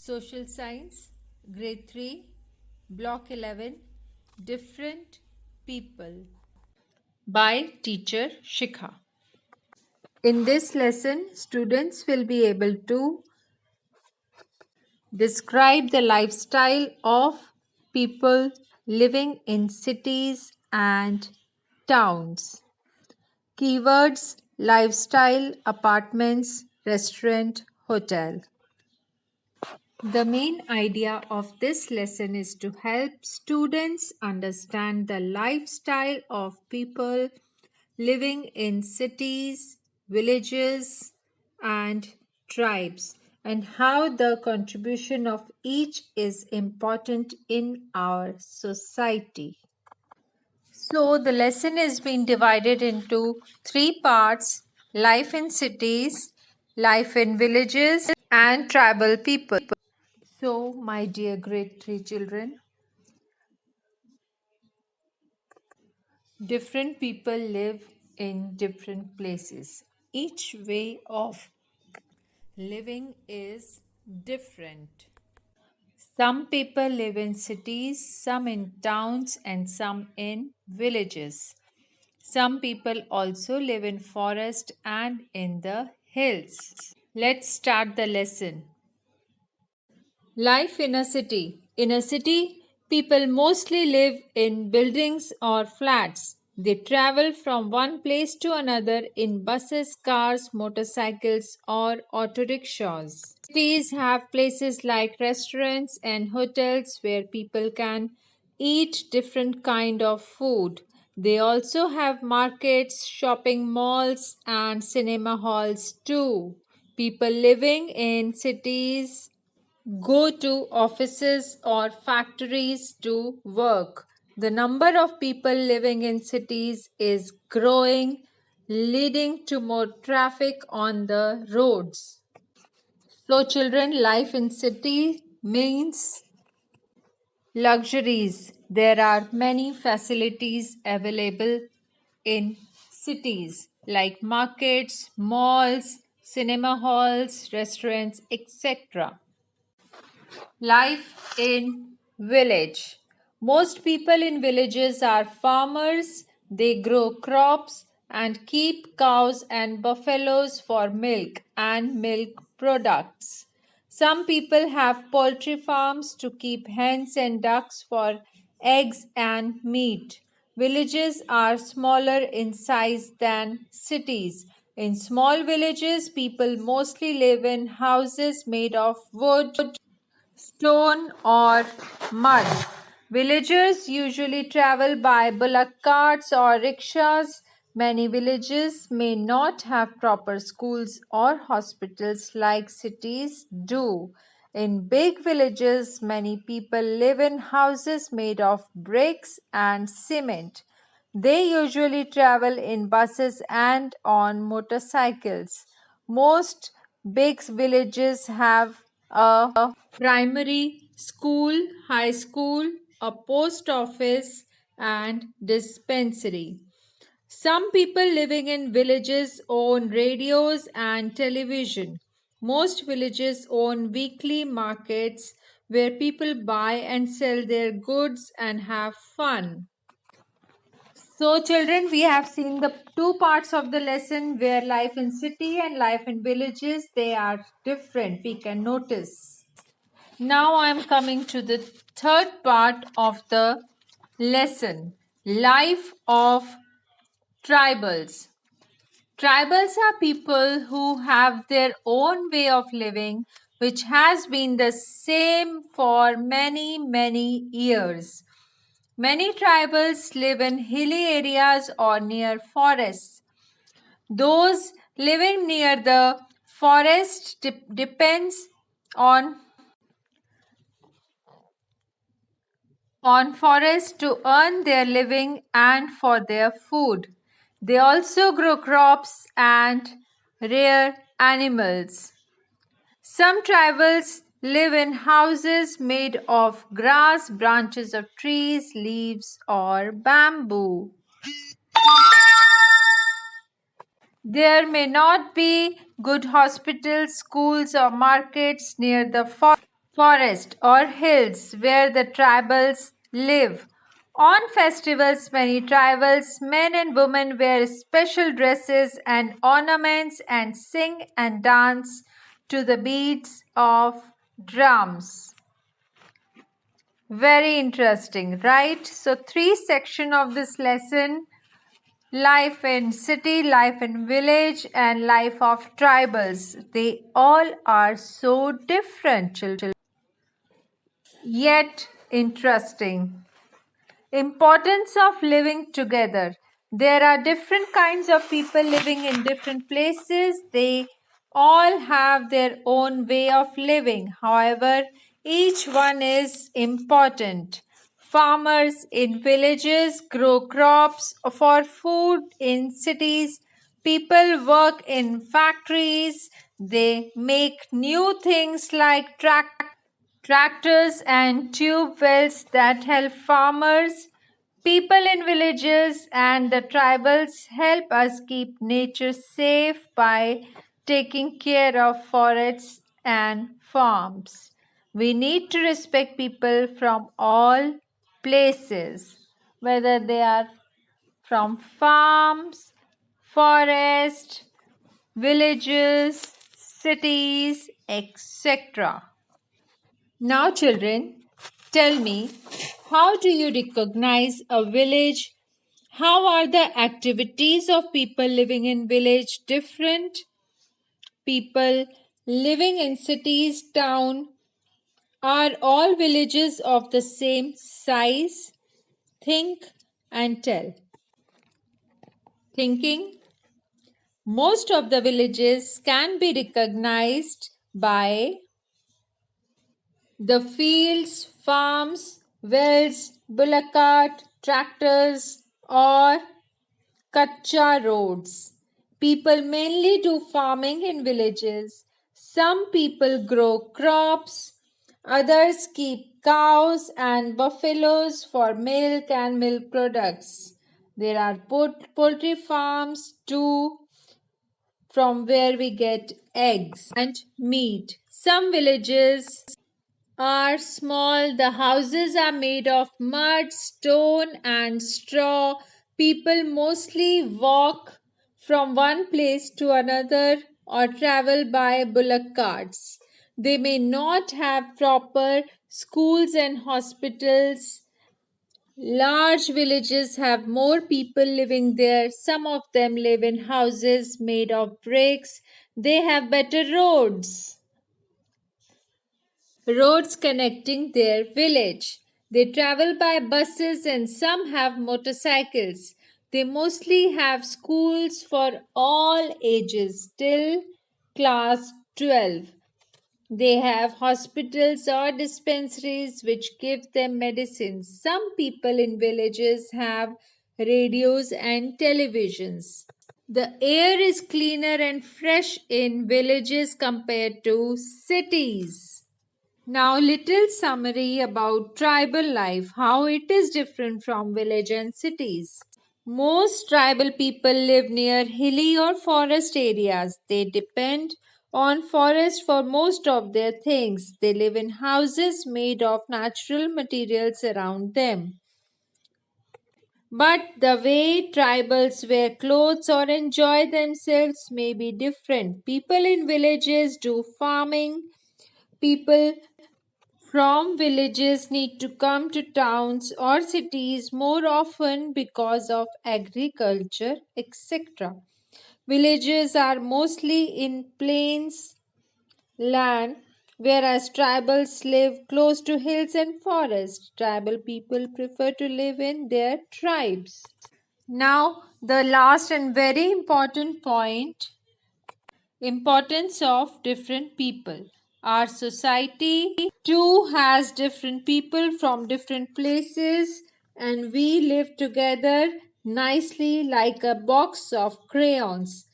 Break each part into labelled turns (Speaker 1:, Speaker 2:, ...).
Speaker 1: Social Science, Grade 3, Block 11, Different People by Teacher Shikha. In this lesson, students will be able to describe the lifestyle of people living in cities and towns. Keywords: lifestyle, apartments, restaurant, hotel. The main idea of this lesson is to help students understand the lifestyle of people living in cities, villages, and tribes, and how the contribution of each is important in our society. So, the lesson has been divided into three parts: life in cities, life in villages, and tribal people. So, my dear grade 3 children, different people live in different places. Each way of living is different. Some people live in cities, some in towns, and some in villages. Some people also live in forest and in the hills. Let's start the lesson. Life in a city. In a city, people mostly live in buildings or flats. They travel from one place to another in buses, cars, motorcycles, or auto rickshaws. Cities have places like restaurants and hotels where people can eat different kind of food. They also have markets, shopping malls, and cinema halls too. People living in cities go to offices or factories to work. The number of people living in cities is growing, leading to more traffic on the roads. So, children, life in city means luxuries. There are many facilities available in cities like markets, malls, cinema halls, restaurants, etc. Life in village. Most people in villages are farmers. They grow crops and keep cows and buffaloes for milk and milk products. Some people have poultry farms to keep hens and ducks for eggs and meat. Villages are smaller in size than cities. In small villages, people mostly live in houses made of wood, stone, or mud. Villagers usually travel by bullock carts or rickshaws. Many villages may not have proper schools or hospitals like cities do. In big villages, many people live in houses made of bricks and cement. They usually travel in buses and on motorcycles. Most big villages have a primary school, high school, a post office, and dispensary. Some people living in villages own radios and television. Most villages own weekly markets where people buy and sell their goods and have fun. So, children, we have seen the two parts of the lesson where life in city and life in villages, they are different. We can notice. Now I am coming to the third part of the lesson, life of tribals. Tribals are people who have their own way of living, which has been the same for many, many years. Many tribals live in hilly areas or near forests. Those living near the forest depends on forests to earn their living and for their food. They also grow crops and rear animals. Some tribals live in houses made of grass, branches of trees, leaves, or bamboo. There may not be good hospitals, schools, or markets near the forest. forest or hills where the tribals live. On festivals, many tribals, men and women wear special dresses and ornaments and sing and dance to the beats of drums. Very interesting, right? So, three sections of this lesson: life in city, life in village, and life of tribals. They all are so different, children, yet interesting. Importance of living together. There are different kinds of people living in different places. They all have their own way of living. However, each one is important. Farmers in villages grow crops for food in cities. People work in factories. They make new things like tractors and tube wells that help farmers. People in villages and the tribals help us keep nature safe by taking care of forests and farms. We need to respect people from all places, whether they are from farms, forest, villages, cities, etc. Now, children, tell me, how do you recognize a village? How are the activities of people living in village different? People living in cities, town, are all villages of the same size? Think and tell. Thinking, most of the villages can be recognized by the fields, farms, wells, bullock cart, tractors, or kacha roads. People mainly do farming in villages. Some people grow crops, others keep cows and buffaloes for milk and milk products. There are poultry farms too, from where we get eggs and meat. Some villages are small. The houses are made of mud, stone, and straw. People mostly walk from one place to another or travel by bullock carts. They may not have proper schools and hospitals. Large villages have more people living there. Some of them live in houses made of bricks. They have better roads connecting their village. They travel by buses and some have motorcycles. They mostly have schools for all ages till class 12. They have hospitals or dispensaries which give them medicines. Some people in villages have radios and televisions. The air is cleaner and fresh in villages compared to cities. Now, little summary about tribal life, how it is different from village and cities. Most tribal people live near hilly or forest areas. They depend on forest for most of their things. They live in houses made of natural materials around them. But the way tribals wear clothes or enjoy themselves may be different. People in villages do farming. People from villages need to come to towns or cities more often because of agriculture, etc. Villages are mostly in plains land, whereas tribals live close to hills and forests. Tribal people prefer to live in their tribes. Now, the last and very important point: importance of different people. Our society too has different people from different places, and we live together nicely like a box of crayons.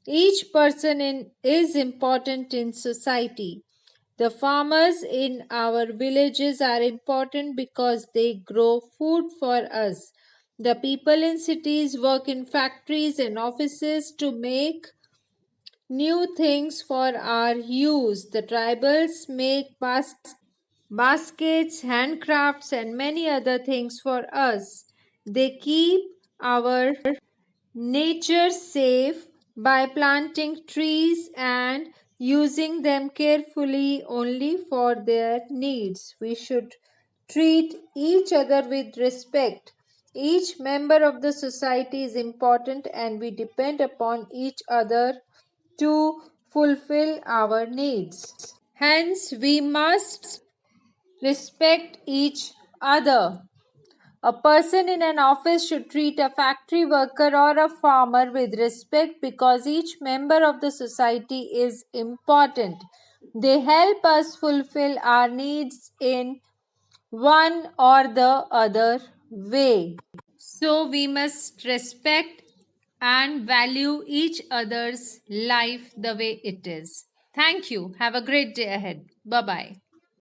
Speaker 1: Each person is important in society. The farmers in our villages are important because they grow food for us. The people in cities work in factories and offices to make new things for our use. The tribals make baskets baskets, handcrafts, and many other things for us. They keep our nature safe by planting trees and using them carefully only for their needs. We should treat each other with respect. Each member of the society is important and we depend upon each other to fulfill our needs. Hence, we must respect each other. A person in an office should treat a factory worker or a farmer with respect because each member of the society is important. They help us fulfill our needs in one or the other way. So we must respect and value each other's life the way it is. Thank you. Have a great day ahead. Bye bye.